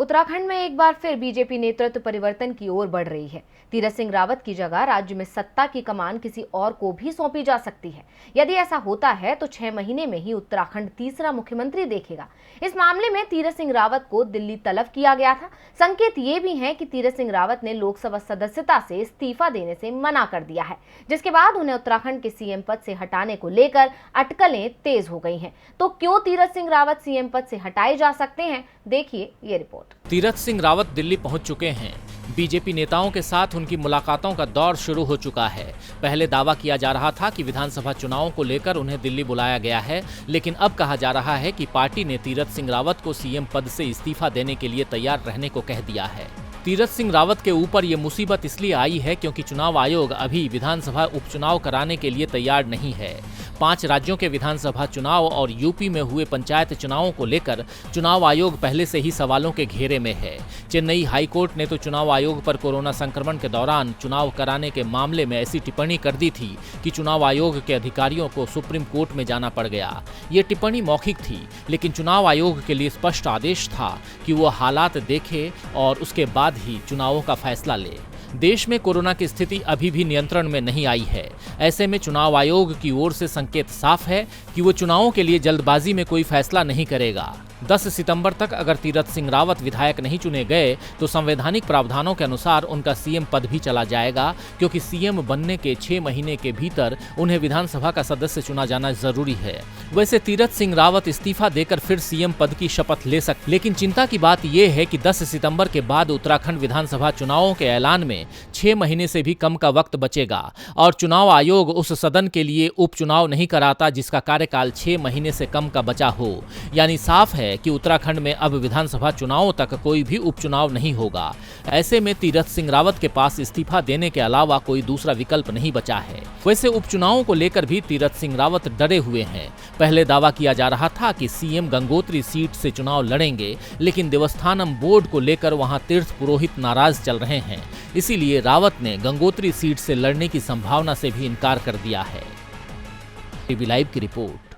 उत्तराखंड में एक बार फिर बीजेपी नेतृत्व परिवर्तन की ओर बढ़ रही है। तीरथ सिंह रावत की जगह राज्य में सत्ता की कमान किसी और को भी सौंपी जा सकती है। यदि ऐसा होता है तो 6 महीने में ही उत्तराखंड तीसरा मुख्यमंत्री देखेगा। इस मामले में तीरथ सिंह रावत को दिल्ली तलब किया गया था। संकेत ये भी हैं कि तीरथ सिंह रावत ने लोकसभा सदस्यता से इस्तीफा देने से मना कर दिया है, जिसके बाद उन्हें उत्तराखंड के सीएम पद से हटाने को लेकर अटकलें तेज हो गई हैं। तो क्यों तीरथ सिंह रावत सीएम पद से हटाए जा सकते हैं, देखिए ये रिपोर्ट। तीरथ सिंह रावत दिल्ली पहुंच चुके हैं। बीजेपी नेताओं के साथ उनकी मुलाकातों का दौर शुरू हो चुका है। पहले दावा किया जा रहा था कि विधानसभा चुनावों को लेकर उन्हें दिल्ली बुलाया गया है, लेकिन अब कहा जा रहा है कि पार्टी ने तीरथ सिंह रावत को सीएम पद से इस्तीफा देने के लिए तैयार रहने को कह दिया है। तीरथ सिंह रावत के ऊपर ये मुसीबत इसलिए आई है क्योंकि चुनाव आयोग अभी विधानसभा उपचुनाव कराने के लिए तैयार नहीं है। 5 राज्यों के विधानसभा चुनाव और यूपी में हुए पंचायत चुनावों को लेकर चुनाव आयोग पहले से ही सवालों के घेरे में है। चेन्नई हाईकोर्ट ने तो चुनाव आयोग पर कोरोना संक्रमण के दौरान चुनाव कराने के मामले में ऐसी टिप्पणी कर दी थी कि चुनाव आयोग के अधिकारियों को सुप्रीम कोर्ट में जाना पड़ गया। ये टिप्पणी मौखिक थी, लेकिन चुनाव आयोग के लिए स्पष्ट आदेश था कि वो हालात देखे और उसके बाद ही चुनावों का फैसला ले। देश में कोरोना की स्थिति अभी भी नियंत्रण में नहीं आई है। ऐसे में चुनाव आयोग की ओर से संकेत साफ है कि वो चुनावों के लिए जल्दबाजी में कोई फैसला नहीं करेगा। 10 सितंबर तक अगर तीरथ सिंह रावत विधायक नहीं चुने गए तो संवैधानिक प्रावधानों के अनुसार उनका सीएम पद भी चला जाएगा, क्योंकि सीएम बनने के 6 महीने के भीतर उन्हें विधानसभा का सदस्य चुना जाना जरूरी है। वैसे तीरथ सिंह रावत इस्तीफा देकर फिर सीएम पद की शपथ ले सकते, लेकिन चिंता की बात यह है कि 10 सितंबर के बाद उत्तराखंड विधानसभा चुनावों के ऐलान में 6 महीने से भी कम का वक्त बचेगा और चुनाव आयोग उस सदन के लिए उपचुनाव नहीं कराता जिसका कार्यकाल 6 महीने से कम का बचा हो। यानी साफ है कि उत्तराखंड में अब विधानसभा चुनावों तक कोई भी उपचुनाव नहीं होगा। ऐसे में तीरथ सिंह रावत के पास इस्तीफा देने के अलावा कोई दूसरा विकल्प नहीं बचा है। वैसे उपचुनावों को लेकर भी तीरथ सिंह रावत डरे हुए हैं। पहले दावा किया जा रहा था कि सीएम गंगोत्री सीट से चुनाव लड़ेंगे, लेकिन देवस्थानम बोर्ड को लेकर वहां तीर्थ पुरोहित नाराज चल रहे हैं। इसीलिए रावत ने गंगोत्री सीट से लड़ने की संभावना से भी इनकार कर दिया है। टीवी लाइव की रिपोर्ट।